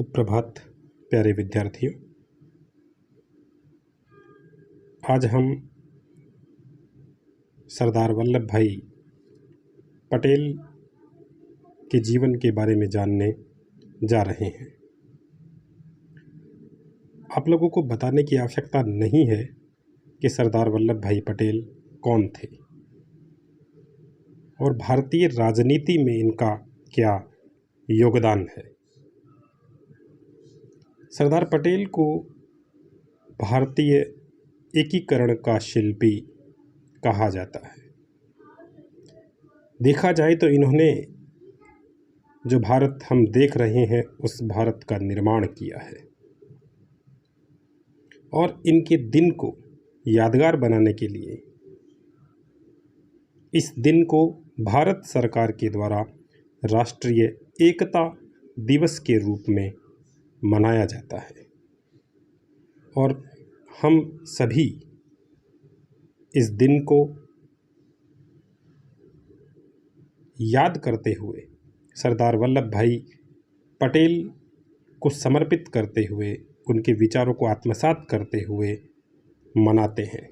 सुप्रभात प्यारे विद्यार्थियों। आज हम सरदार वल्लभ भाई पटेल के जीवन के बारे में जानने जा रहे हैं। आप लोगों को बताने की आवश्यकता नहीं है कि सरदार वल्लभ भाई पटेल कौन थे और भारतीय राजनीति में इनका क्या योगदान है। सरदार पटेल को भारतीय एकीकरण का शिल्पी कहा जाता है। देखा जाए तो इन्होंने जो भारत हम देख रहे हैं उस भारत का निर्माण किया है और इनके दिन को यादगार बनाने के लिए इस दिन को भारत सरकार के द्वारा राष्ट्रीय एकता दिवस के रूप में मनाया जाता है और हम सभी इस दिन को याद करते हुए सरदार वल्लभ भाई पटेल को समर्पित करते हुए उनके विचारों को आत्मसात करते हुए मनाते हैं।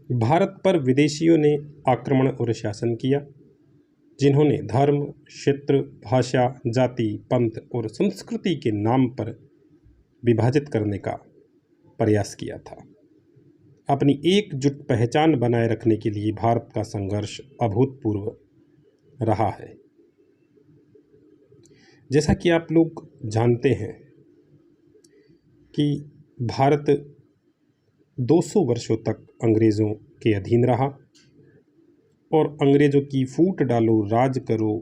भारत पर विदेशियों ने आक्रमण और शासन किया, जिन्होंने धर्म, क्षेत्र, भाषा, जाति, पंथ और संस्कृति के नाम पर विभाजित करने का प्रयास किया था। अपनी एकजुट पहचान बनाए रखने के लिए भारत का संघर्ष अभूतपूर्व रहा है। जैसा कि आप लोग जानते हैं कि भारत 200 वर्षों तक अंग्रेज़ों के अधीन रहा और अंग्रेज़ों की फूट डालो राज करो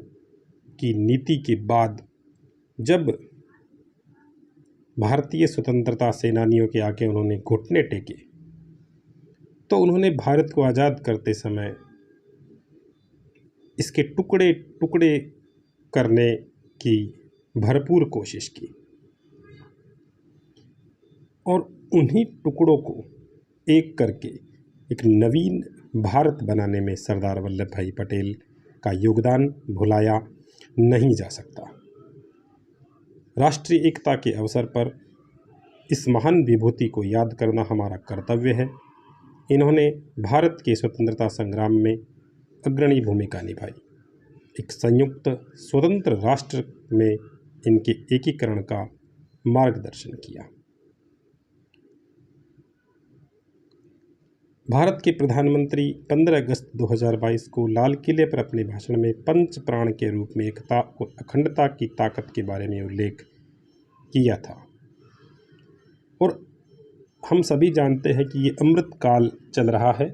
की नीति के बाद जब भारतीय स्वतंत्रता सेनानियों के आगे उन्होंने घुटने टेके तो उन्होंने भारत को आज़ाद करते समय इसके टुकड़े टुकड़े करने की भरपूर कोशिश की और उन्हीं टुकड़ों को एक करके एक नवीन भारत बनाने में सरदार वल्लभ भाई पटेल का योगदान भुलाया नहीं जा सकता। राष्ट्रीय एकता के अवसर पर इस महान विभूति को याद करना हमारा कर्तव्य है। इन्होंने भारत के स्वतंत्रता संग्राम में अग्रणी भूमिका निभाई। एक संयुक्त स्वतंत्र राष्ट्र में इनके एकीकरण का मार्गदर्शन किया। भारत के प्रधानमंत्री 15 अगस्त 2022 को लाल किले पर अपने भाषण में पंच प्राण के रूप में एकता और अखंडता की ताकत के बारे में उल्लेख किया था और हम सभी जानते हैं कि ये अमृत काल चल रहा है।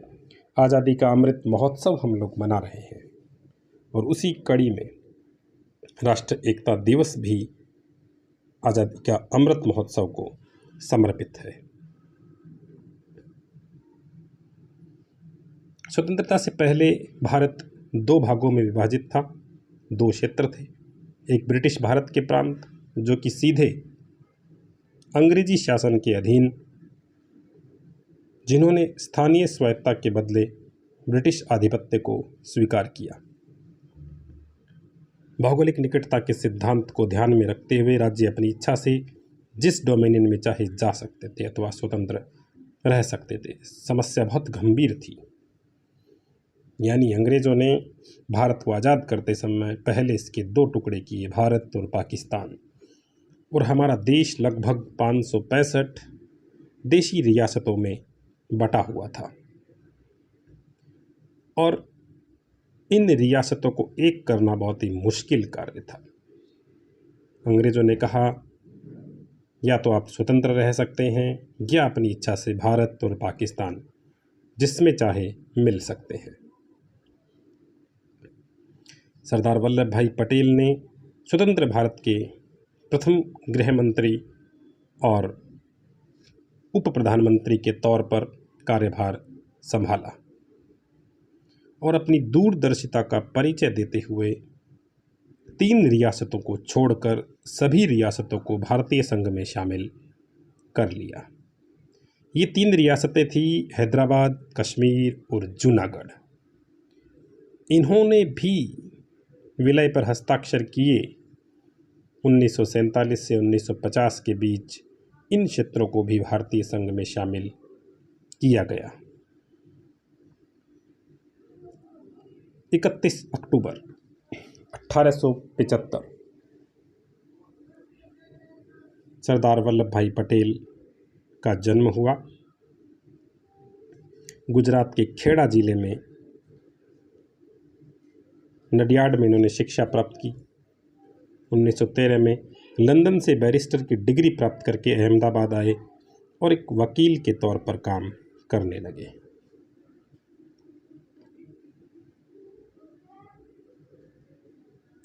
आज़ादी का अमृत महोत्सव हम लोग मना रहे हैं और उसी कड़ी में राष्ट्रीय एकता दिवस भी आज़ादी का अमृत महोत्सव को समर्पित है। स्वतंत्रता से पहले भारत 2 भागों में विभाजित था। 2 क्षेत्र थे। एक ब्रिटिश भारत के प्रांत जो कि सीधे अंग्रेजी शासन के अधीन, जिन्होंने स्थानीय स्वायत्तता के बदले ब्रिटिश आधिपत्य को स्वीकार किया। भौगोलिक निकटता के सिद्धांत को ध्यान में रखते हुए राज्य अपनी इच्छा से जिस डोमेनियन में चाहे जा सकते थे अथवा स्वतंत्र रह सकते थे। समस्या बहुत गंभीर थी, यानी अंग्रेज़ों ने भारत को आज़ाद करते समय पहले इसके 2 टुकड़े किए, भारत और पाकिस्तान, और हमारा देश लगभग 565 देशी रियासतों में बटा हुआ था और इन रियासतों को एक करना बहुत ही मुश्किल कार्य था। अंग्रेज़ों ने कहा या तो आप स्वतंत्र रह सकते हैं या अपनी इच्छा से भारत और पाकिस्तान जिसमें चाहे मिल सकते हैं। सरदार वल्लभ भाई पटेल ने स्वतंत्र भारत के प्रथम गृह मंत्री और उप प्रधानमंत्री के तौर पर कार्यभार संभाला और अपनी दूरदर्शिता का परिचय देते हुए 3 रियासतों को छोड़कर सभी रियासतों को भारतीय संघ में शामिल कर लिया। ये 3 रियासतें थी हैदराबाद, कश्मीर और जूनागढ़। इन्होंने भी विलय पर हस्ताक्षर किए। 1947 से 1950 के बीच इन क्षेत्रों को भी भारतीय संघ में शामिल किया गया। 31 अक्टूबर 1875 सरदार वल्लभ भाई पटेल का जन्म हुआ। गुजरात के खेड़ा जिले में नडियाड में इन्होंने शिक्षा प्राप्त की। 1913 में लंदन से बैरिस्टर की डिग्री प्राप्त करके अहमदाबाद आए और एक वकील के तौर पर काम करने लगे।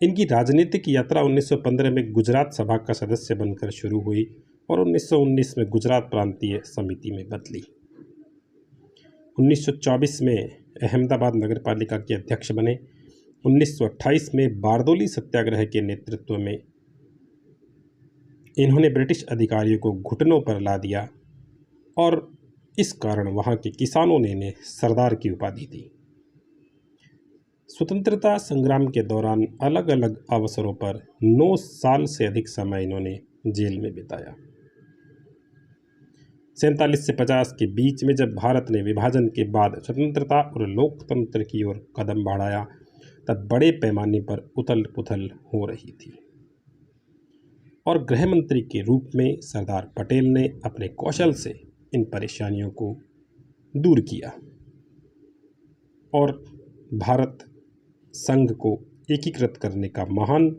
इनकी राजनीतिक यात्रा 1915 में गुजरात सभा का सदस्य बनकर शुरू हुई और 1919 में गुजरात प्रांतीय समिति में बदली। 1924 में अहमदाबाद नगर पालिका के अध्यक्ष बने। 1928 में बारदोली सत्याग्रह के नेतृत्व में इन्होंने ब्रिटिश अधिकारियों को घुटनों पर ला दिया और इस कारण वहाँ के किसानों ने इन्हें सरदार की उपाधि दी। स्वतंत्रता संग्राम के दौरान अलग अलग अवसरों पर 9 साल से अधिक समय इन्होंने जेल में बिताया। 47 से 50 के बीच में जब भारत ने विभाजन के बाद स्वतंत्रता और लोकतंत्र की ओर कदम बढ़ाया तब बड़े पैमाने पर उथल पुथल हो रही थी और गृह मंत्री के रूप में सरदार पटेल ने अपने कौशल से इन परेशानियों को दूर किया और भारत संघ को एकीकृत करने का महान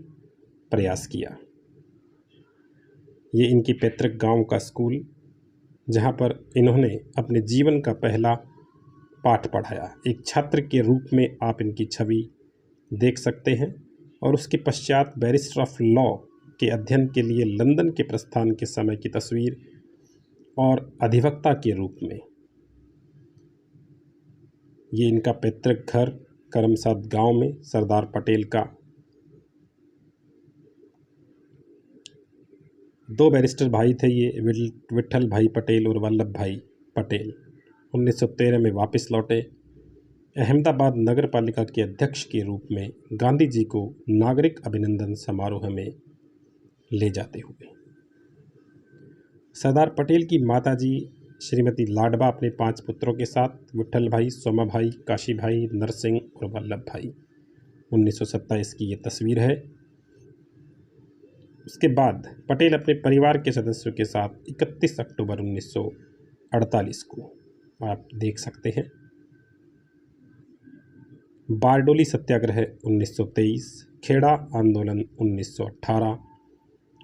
प्रयास किया। ये इनके पैतृक गांव का स्कूल, जहां पर इन्होंने अपने जीवन का पहला पाठ पढ़ाया। एक छात्र के रूप में आप इनकी छवि देख सकते हैं और उसके पश्चात बैरिस्टर ऑफ लॉ के अध्ययन के लिए लंदन के प्रस्थान के समय की तस्वीर और अधिवक्ता के रूप में ये इनका पैतृक घर करमसाद गांव में सरदार पटेल का। 2 बैरिस्टर भाई थे ये, विट्ठल भाई पटेल और वल्लभ भाई पटेल। 1913 में वापस लौटे। अहमदाबाद नगर पालिका के अध्यक्ष के रूप में गांधी जी को नागरिक अभिनंदन समारोह में ले जाते हुए। सरदार पटेल की माताजी श्रीमती लाडबा अपने 5 पुत्रों के साथ विट्ठल भाई, सोमा भाई, काशी भाई, नरसिंह और वल्लभ भाई। 1927 की ये तस्वीर है। उसके बाद पटेल अपने परिवार के सदस्यों के साथ 31 अक्टूबर 1948 को आप देख सकते हैं। बारडोली सत्याग्रह 1923, खेड़ा आंदोलन 1918।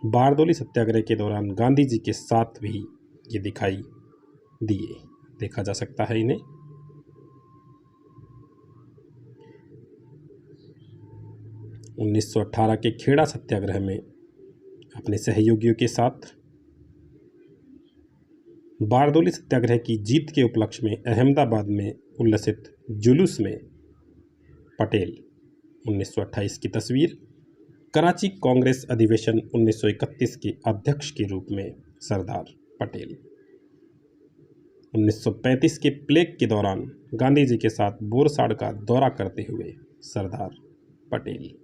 बारदोली सत्याग्रह के दौरान गांधी जी के साथ भी ये दिखाई दिए, देखा जा सकता है इन्हें। उन्नीस 1918 के खेड़ा सत्याग्रह में अपने सहयोगियों के साथ। बारदोली सत्याग्रह की जीत के उपलक्ष्य में अहमदाबाद में उल्लसित जुलूस में पटेल। 1928 की तस्वीर। कराची कांग्रेस अधिवेशन 1931 के अध्यक्ष के रूप में सरदार पटेल। 1935 के प्लेग के दौरान गांधी जी के साथ बोरसाड़ का दौरा करते हुए सरदार पटेल।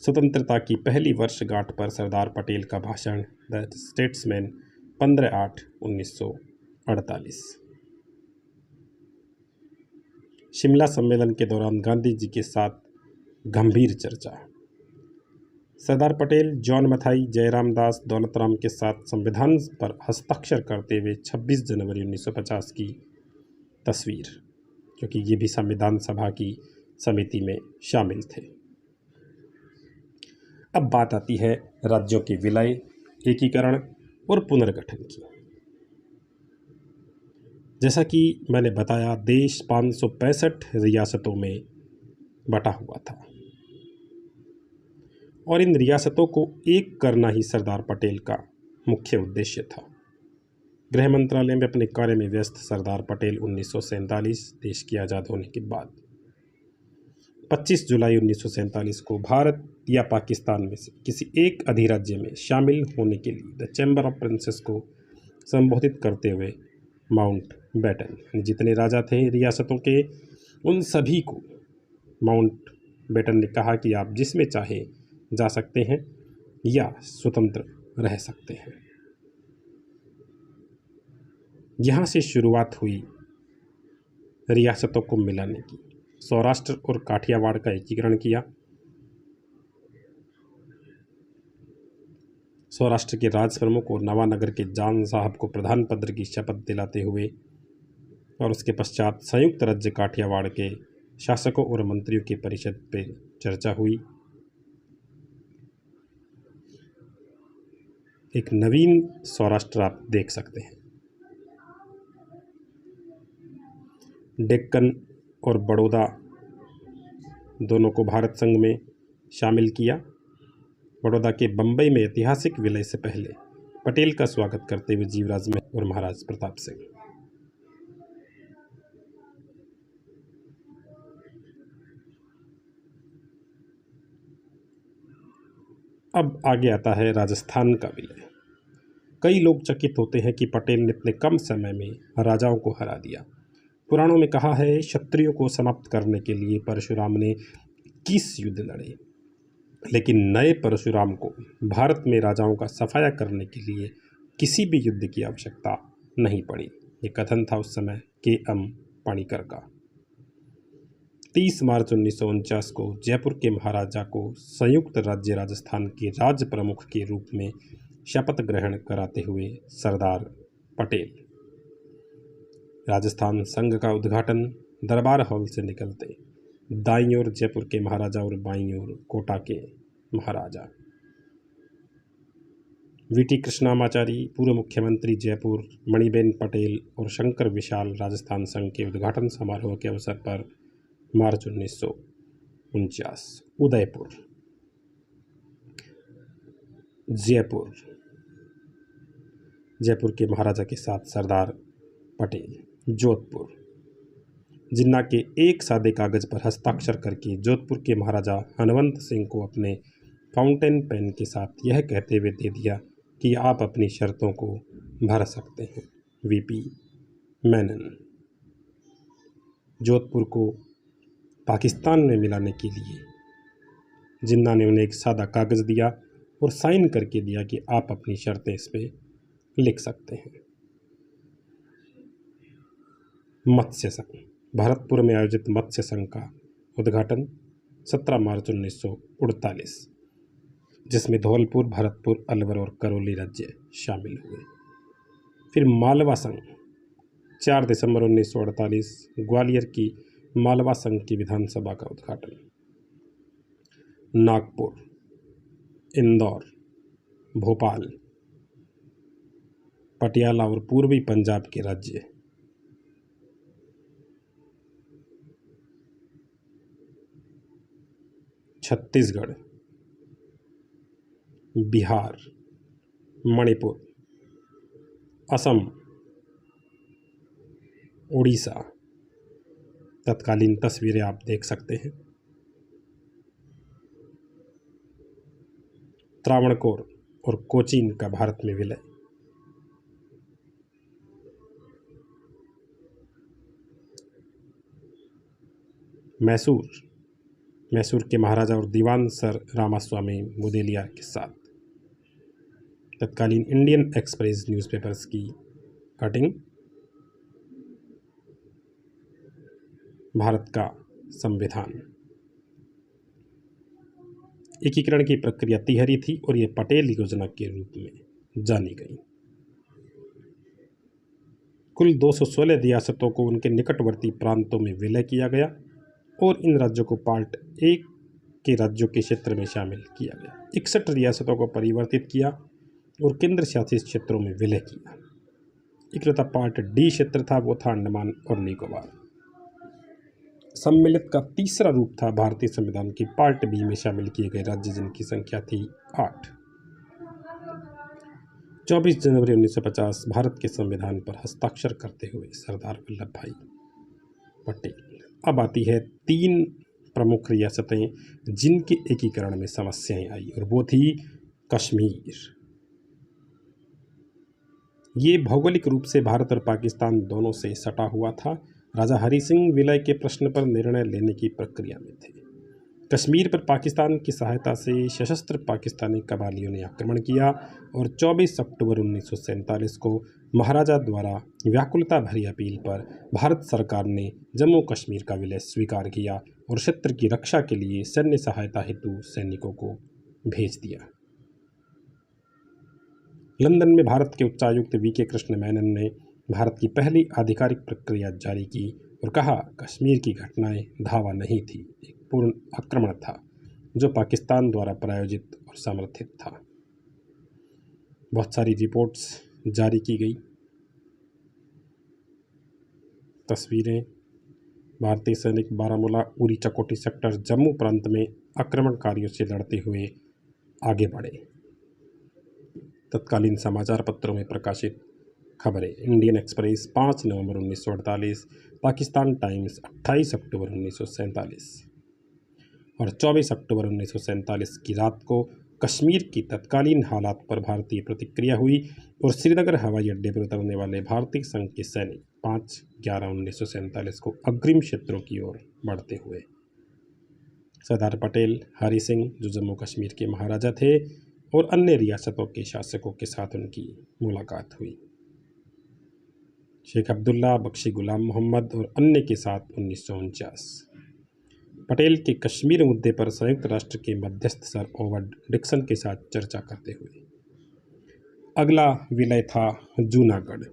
स्वतंत्रता की पहली वर्षगांठ पर सरदार पटेल का भाषण द स्टेट्समैन 15/8/1948। शिमला सम्मेलन के दौरान गांधी जी के साथ गंभीर चर्चा। सरदार पटेल जॉन मथाई, जयराम दास, दौलतराम के साथ संविधान पर हस्ताक्षर करते हुए 26 जनवरी 1950 की तस्वीर, क्योंकि ये भी संविधान सभा की समिति में शामिल थे। अब बात आती है राज्यों के विलय, एकीकरण और पुनर्गठन की। जैसा कि मैंने बताया, देश 565 रियासतों में बटा हुआ था और इन रियासतों को एक करना ही सरदार पटेल का मुख्य उद्देश्य था। गृह मंत्रालय में अपने कार्य में व्यस्त सरदार पटेल 1947 देश की आज़ाद होने के बाद 25 जुलाई 1947 को भारत या पाकिस्तान में से किसी एक अधिराज्य में शामिल होने के लिए द चैम्बर ऑफ प्रिंसेस को संबोधित करते हुए माउंट बैटन, जितने राजा थे रियासतों के, उन सभी को माउंट बेटन ने कहा कि आप जिसमें चाहे जा सकते हैं या स्वतंत्र रह सकते हैं। यहाँ से शुरुआत हुई रियासतों को मिलाने की। सौराष्ट्र और काठियावाड़ का एकीकरण किया। सौराष्ट्र के राज प्रमुख और नवानगर के जान साहब को प्रधान पद की शपथ दिलाते हुए और उसके पश्चात संयुक्त राज्य काठियावाड़ के शासकों और मंत्रियों की परिषद पर चर्चा हुई। एक नवीन सौराष्ट्र आप देख सकते हैं। डेक्कन और बड़ौदा दोनों को भारत संघ में शामिल किया। बड़ौदा के बंबई में ऐतिहासिक विलय से पहले पटेल का स्वागत करते हुए जीवराज महल और महाराज प्रताप सिंह। अब आगे आता है राजस्थान का विलय। कई लोग चकित होते हैं कि पटेल ने इतने कम समय में राजाओं को हरा दिया। पुराणों में कहा है क्षत्रियों को समाप्त करने के लिए परशुराम ने 21 युद्ध लड़े, लेकिन नए परशुराम को भारत में राजाओं का सफाया करने के लिए किसी भी युद्ध की आवश्यकता नहीं पड़ी। ये कथन था उस समय के.एम. पाणिकर का। 30 मार्च 1949 को जयपुर के महाराजा को संयुक्त राज्य राजस्थान के राज प्रमुख के रूप में शपथ ग्रहण कराते हुए सरदार पटेल राजस्थान संघ का उद्घाटन दरबार हॉल से निकलते दाईं ओर जयपुर के महाराजा और बाईं ओर कोटा के महाराजा। वीटी कृष्णामाचारी पूर्व मुख्यमंत्री जयपुर, मणिबेन पटेल और शंकर विशाल राजस्थान संघ के उद्घाटन समारोह के अवसर पर मार्च 1949 उदयपुर, जयपुर के महाराजा के साथ सरदार पटेल, जोधपुर, जिन्ना के एक सादे कागज पर हस्ताक्षर करके जोधपुर के महाराजा हनवंत सिंह को अपने फाउंटेन पेन के साथ यह कहते हुए दे दिया कि आप अपनी शर्तों को भर सकते हैं। वीपी मेनन। जोधपुर को पाकिस्तान में मिलाने के लिए जिन्ना ने उन्हें एक सादा कागज दिया और साइन करके दिया कि आप अपनी शर्तें इस पे लिख सकते हैं। मत्स्य संघ। भरतपुर में आयोजित मत्स्य संघ का उद्घाटन 17 मार्च 1948, जिसमें धौलपुर, भरतपुर, अलवर और करौली राज्य शामिल हुए। फिर मालवा संघ 4 दिसंबर 1948, ग्वालियर की मालवा संघ की विधानसभा का उद्घाटन। नागपुर, इंदौर, भोपाल, पटियाला और पूर्वी पंजाब के राज्य। छत्तीसगढ़, बिहार, मणिपुर, असम, उड़ीसा। तत्कालीन तस्वीरें आप देख सकते हैं। त्रावणकोर और कोचीन का भारत में विलय। मैसूर के महाराजा और दीवान सर रामास्वामी मुदेलिया के साथ तत्कालीन इंडियन एक्सप्रेस न्यूज़पेपर्स की कटिंग। भारत का संविधान। एकीकरण की प्रक्रिया तिहरी थी और ये पटेल योजना के रूप में जानी गई। कुल 216 रियासतों को उनके निकटवर्ती प्रांतों में विलय किया गया और इन राज्यों को पार्ट 1 के राज्यों के क्षेत्र में शामिल किया गया। 61 रियासतों को परिवर्तित किया और केंद्र शासित क्षेत्रों में विलय किया। इकलौता पार्ट डी क्षेत्र था, वो था अंडमान और निकोबार। सम्मिलित का तीसरा रूप था भारतीय संविधान की पार्ट बी में शामिल किए गए राज्य, जिनकी संख्या थी 8। 24 जनवरी 1950 भारत के संविधान पर हस्ताक्षर करते हुए सरदार वल्लभ भाई पटेल। अब आती है 3 प्रमुख रियासतें जिनके एकीकरण में समस्याएं आई, और वो थी कश्मीर। ये भौगोलिक रूप से भारत और पाकिस्तान दोनों से सटा हुआ था। राजा हरि सिंह विलय के प्रश्न पर निर्णय लेने की प्रक्रिया में थे। कश्मीर पर पाकिस्तान की सहायता से सशस्त्र पाकिस्तानी कबालियों ने आक्रमण किया और 24 अक्टूबर 1947 को महाराजा द्वारा व्याकुलता भरी अपील पर भारत सरकार ने जम्मू कश्मीर का विलय स्वीकार किया और क्षेत्र की रक्षा के लिए सैन्य सहायता हेतु सैनिकों को भेज दिया। लंदन में भारत के उच्चायुक्त वी.के. कृष्ण मेनन ने भारत की पहली आधिकारिक प्रक्रिया जारी की और कहा, कश्मीर की घटनाएं धावा नहीं थी, एक पूर्ण आक्रमण था जो पाकिस्तान द्वारा प्रायोजित और समर्थित था। बहुत सारी रिपोर्ट्स जारी की गई। तस्वीरें, भारतीय सैनिक बारामूला, उरी चकोटी सेक्टर, जम्मू प्रांत में आक्रमणकारियों से लड़ते हुए आगे बढ़े। तत्कालीन समाचार पत्रों में प्रकाशित खबरें, इंडियन एक्सप्रेस 5 नवंबर 1948, पाकिस्तान टाइम्स 28 अक्टूबर 1947 और 24 अक्टूबर 1947 की रात को कश्मीर की तत्कालीन हालात पर भारतीय प्रतिक्रिया हुई और श्रीनगर हवाई अड्डे पर उतरने वाले भारतीय संघ के सैनिक 5/11/1947 को अग्रिम क्षेत्रों की ओर बढ़ते हुए सरदार पटेल, हरि सिंह जो जम्मू कश्मीर के महाराजा थे और अन्य रियासतों के शासकों के साथ उनकी मुलाकात हुई। शेख अब्दुल्ला, बख्शी गुलाम मोहम्मद और अन्य के साथ 1949 पटेल के कश्मीर मुद्दे पर संयुक्त राष्ट्र के मध्यस्थ सर ओवard डिक्सन के साथ चर्चा करते हुए। अगला विलय था जूनागढ़।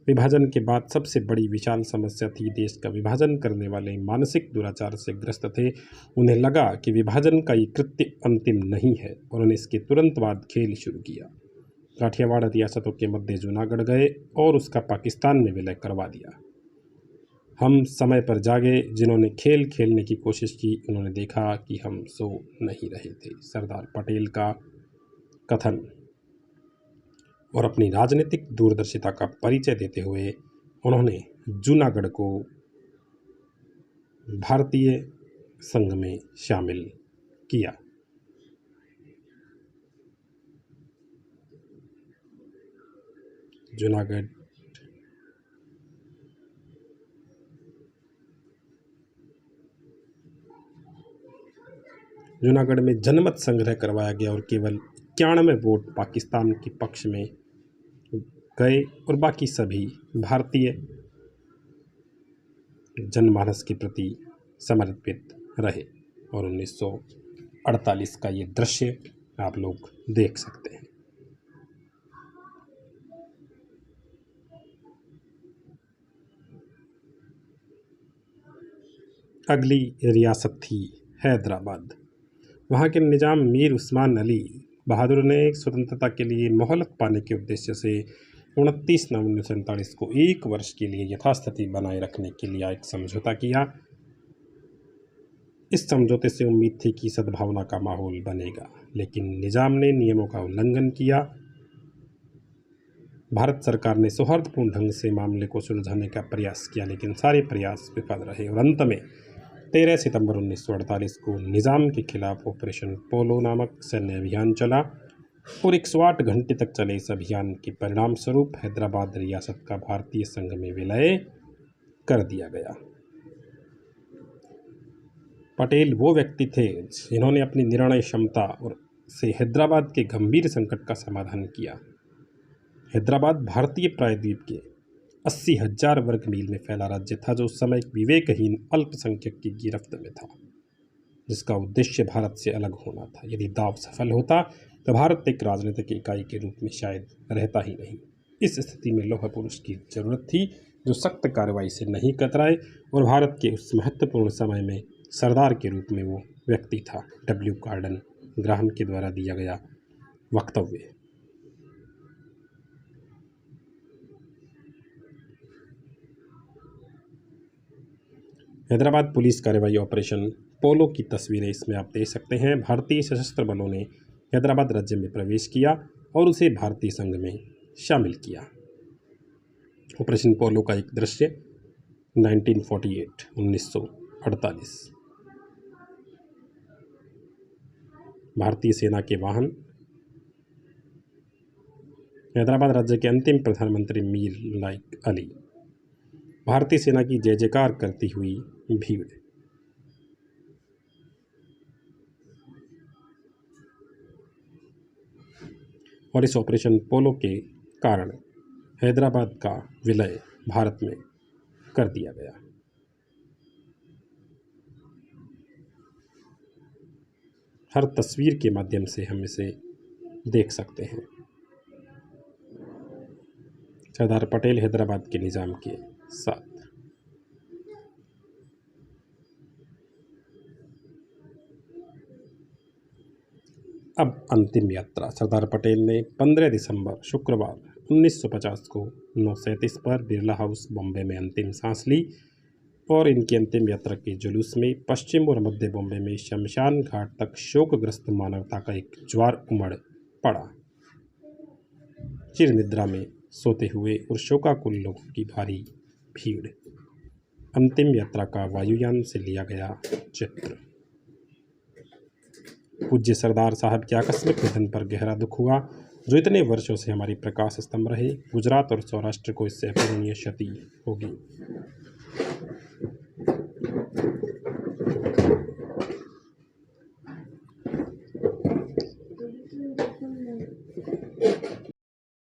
विभाजन के बाद सबसे बड़ी विशाल समस्या थी देश का विभाजन करने वाले मानसिक दुराचार से ग्रस्त थे। उन्हें लगा कि विभाजन का ये कृत्य अंतिम नहीं है और उन्हें इसके तुरंत बाद खेल शुरू किया। काठियावाड़ रियासतों के मध्य जूनागढ़ गए और उसका पाकिस्तान में विलय करवा दिया। हम समय पर जागे, जिन्होंने खेल खेलने की कोशिश की उन्होंने देखा कि हम सो नहीं रहे थे, सरदार पटेल का कथन। और अपनी राजनीतिक दूरदर्शिता का परिचय देते हुए उन्होंने जूनागढ़ को भारतीय संघ में शामिल किया। जूनागढ़ में जनमत संग्रह करवाया गया और केवल 91 वोट पाकिस्तान के पक्ष में गए और बाकी सभी भारतीय जनमानस के प्रति समर्पित रहे। और 1948 का ये दृश्य आप लोग देख सकते हैं। अगली रियासत थी हैदराबाद। वहाँ के निजाम मीर उस्मान अली बहादुर ने स्वतंत्रता के लिए मोहलत पाने के उद्देश्य से 29 नवंबर 1947 को 1 वर्ष के लिए यथास्थिति बनाए रखने के लिए एक समझौता किया। इस समझौते से उम्मीद थी कि सद्भावना का माहौल बनेगा, लेकिन निजाम ने नियमों का उल्लंघन किया। भारत सरकार ने सौहार्दपूर्ण ढंग से मामले को सुलझाने का प्रयास किया, लेकिन सारे प्रयास विफल रहे और अंत में 13 सितंबर 1948 को निज़ाम के खिलाफ ऑपरेशन पोलो नामक सैन्य अभियान चला और 108 घंटे तक चले इस अभियान के परिणाम स्वरूप हैदराबाद रियासत का भारतीय संघ में विलय कर दिया गया। पटेल वो व्यक्ति थे जिन्होंने अपनी निर्णय क्षमता और से हैदराबाद के गंभीर संकट का समाधान किया। हैदराबाद भारतीय प्रायद्वीप के 80,000 वर्ग मील में फैला राज्य था, जो उस समय एक विवेकहीन अल्पसंख्यक की गिरफ्त में था, जिसका उद्देश्य भारत से अलग होना था। यदि दाव सफल होता तो भारत एक राजनीतिक इकाई के रूप में शायद रहता ही नहीं। इस स्थिति में लौह पुरुष की जरूरत थी जो सख्त कार्रवाई से नहीं कतराए, और भारत के उस महत्वपूर्ण समय में सरदार के रूप में वो व्यक्ति था। डब्ल्यू कार्डन ग्राहम के द्वारा दिया गया वक्तव्य। हैदराबाद पुलिस कार्रवाई ऑपरेशन पोलो की तस्वीरें इसमें आप देख सकते हैं। भारतीय सशस्त्र बलों ने हैदराबाद राज्य में प्रवेश किया और उसे भारतीय संघ में शामिल किया। ऑपरेशन पोलो का एक दृश्य 1948 भारतीय सेना के वाहन। हैदराबाद राज्य के अंतिम प्रधानमंत्री मीर लाइक अली। भारतीय सेना की जय जयकार करती हुई भीड़। और इस ऑपरेशन पोलो के कारण हैदराबाद का विलय भारत में कर दिया गया। हर तस्वीर के माध्यम से हम इसे देख सकते हैं। सरदार पटेल हैदराबाद के निज़ाम के साथ। अब अंतिम यात्रा। सरदार पटेल ने 15 दिसंबर शुक्रवार 1950 को 9:37 पर बिरला हाउस बॉम्बे में अंतिम सांस ली और इनकी अंतिम यात्रा के जुलूस में पश्चिम और मध्य बॉम्बे में शमशान घाट तक शोकग्रस्त मानवता का एक ज्वार उमड़ पड़ा। चिर निद्रा में सोते हुए और शोकाकुल लोगों की भारी भीड़। अंतिम यात्रा का वायुयान से लिया गया चित्र। पूज्य सरदार साहब के आकस्मिक निधन पर गहरा दुख हुआ, जो इतने वर्षों से हमारी प्रकाश स्तंभ रहे। गुजरात और सौराष्ट्र को इससे अपूरणीय क्षति होगी।